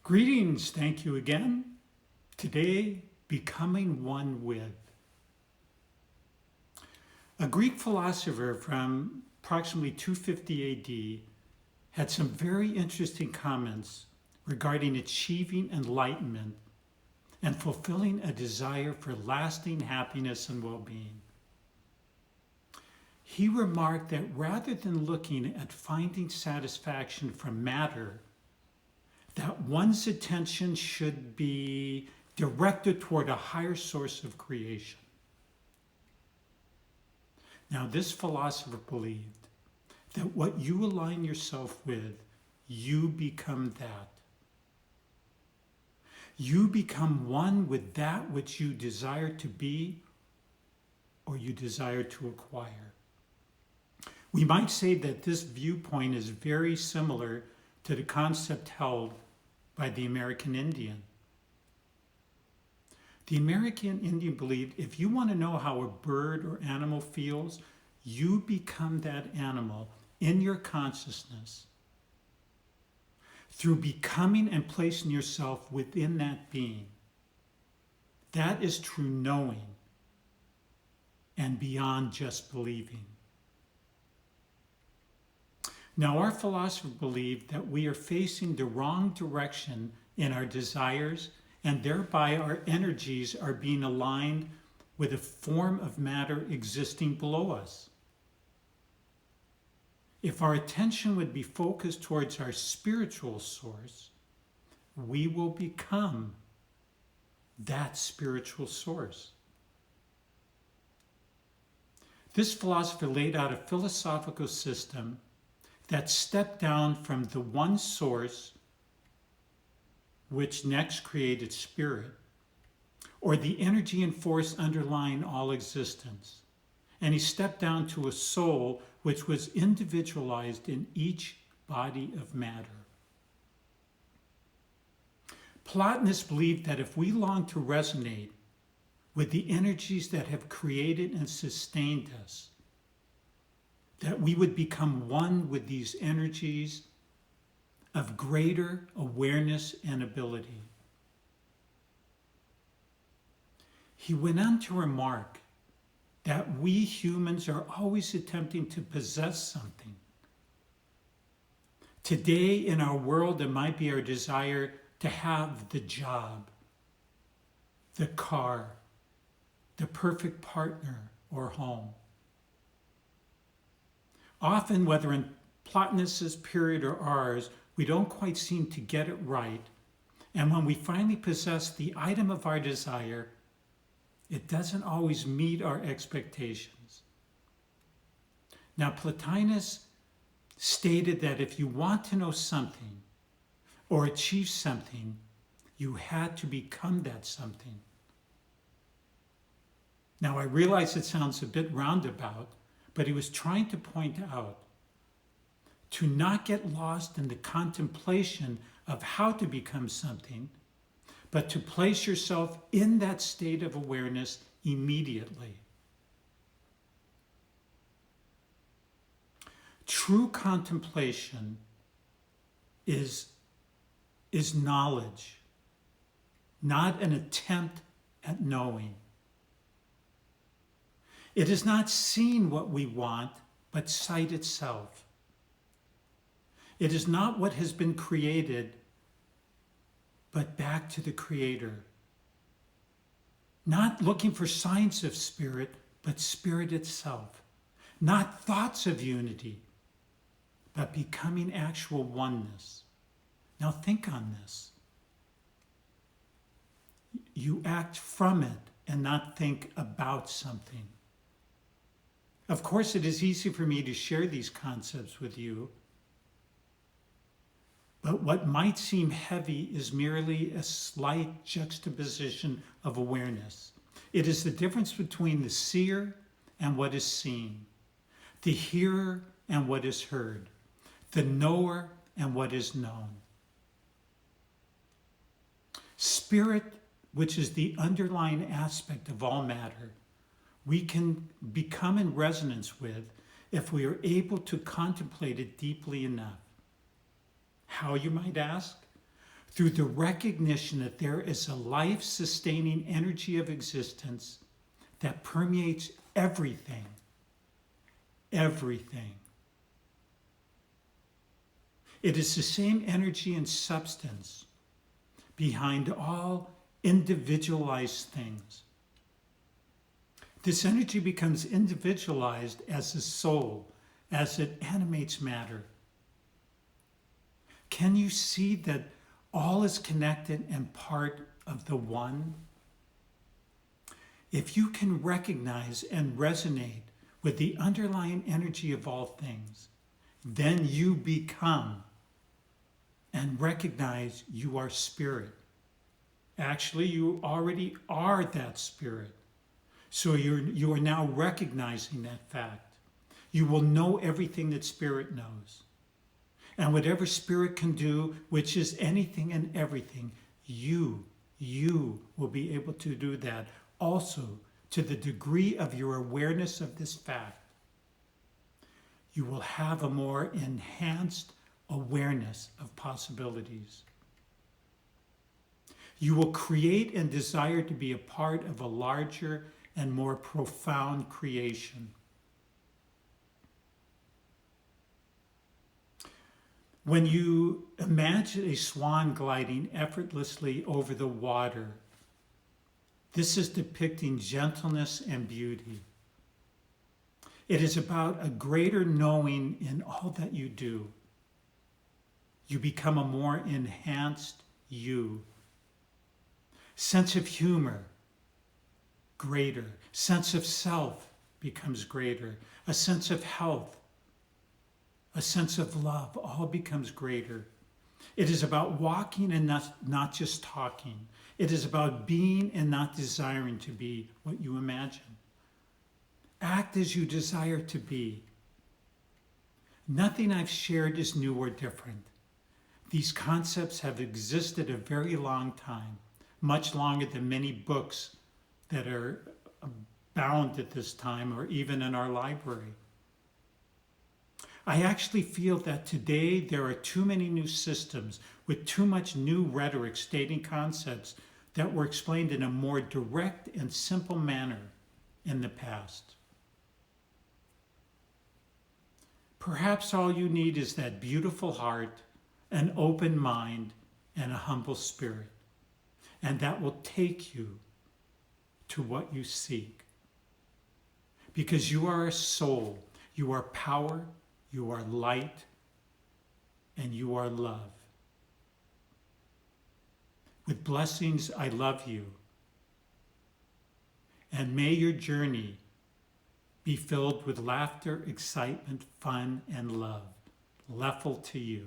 Greetings, thank you again. Today, becoming one with. A Greek philosopher from approximately 250 AD had some very interesting comments regarding achieving enlightenment and fulfilling a desire for lasting happiness and well-being. He remarked that rather than looking at finding satisfaction from matter, that one's attention should be directed toward a higher source of creation. Now, this philosopher believed that what you align yourself with, you become that. You become one with that which you desire to be or you desire to acquire. We might say that this viewpoint is very similar to the concept held by the American Indian. The American Indian believed if you want to know how a bird or animal feels, you become that animal in your consciousness through becoming and placing yourself within that being. That is true knowing and beyond just believing. Now, our philosopher believed that we are facing the wrong direction in our desires, and thereby our energies are being aligned with a form of matter existing below us. If our attention would be focused towards our spiritual source, we will become that spiritual source. This philosopher laid out a philosophical system that stepped down from the one source which next created spirit, or the energy and force underlying all existence. And he stepped down to a soul which was individualized in each body of matter. Platonists believed that if we long to resonate with the energies that have created and sustained us, that we would become one with these energies of greater awareness and ability. He went on to remark that we humans are always attempting to possess something. Today in our world, it might be our desire to have the job, the car, the perfect partner or home. Often, whether in Plotinus' period or ours, we don't quite seem to get it right. And when we finally possess the item of our desire, it doesn't always meet our expectations. Now, Plotinus stated that if you want to know something or achieve something, you had to become that something. Now, I realize it sounds a bit roundabout, but he was trying to point out to not get lost in the contemplation of how to become something, but to place yourself in that state of awareness immediately. True contemplation is knowledge, not an attempt at knowing. It is not seeing what we want, but sight itself. It is not what has been created, but back to the Creator. Not looking for signs of spirit, but spirit itself. Not thoughts of unity, but becoming actual oneness. Now think on this. You act from it and not think about something. Of course, it is easy for me to share these concepts with you, but what might seem heavy is merely a slight juxtaposition of awareness. It is the difference between the seer and what is seen, the hearer and what is heard, the knower and what is known. Spirit, which is the underlying aspect of all matter, we can become in resonance with if we are able to contemplate it deeply enough. How, you might ask? through the recognition that there is a life-sustaining energy of existence that permeates everything. Everything. It is the same energy and substance behind all individualized things. This energy becomes individualized as the soul, as it animates matter. Can you see that all is connected and part of the one? If you can recognize and resonate with the underlying energy of all things, then you become and recognize you are spirit. Actually, you already are that spirit. So you are now recognizing that fact. You will know everything that spirit knows. And whatever spirit can do, which is anything and everything, you will be able to do that also to the degree of your awareness of this fact. You will have a more enhanced awareness of possibilities. You will create and desire to be a part of a larger and more profound creation. When you imagine a swan gliding effortlessly over the water, this is depicting gentleness and beauty. It is about a greater knowing in all that you do. You become a more enhanced you. Sense of humor, greater. Sense of self becomes greater. A sense of health, a sense of love, all becomes greater. It is about walking and not just talking. It is about being and not desiring to be what you imagine. Act as you desire to be. Nothing I've shared is new or different. These concepts have existed a very long time, much longer than many books that are bound at this time or even in our library. I actually feel that today there are too many new systems with too much new rhetoric stating concepts that were explained in a more direct and simple manner in the past. Perhaps all you need is that beautiful heart, an open mind, and a humble spirit. And that will take you to what you seek. Because you are a soul, you are power, you are light, and you are love. With blessings, I love you. And may your journey be filled with laughter, excitement, fun, and love. Leffel to you.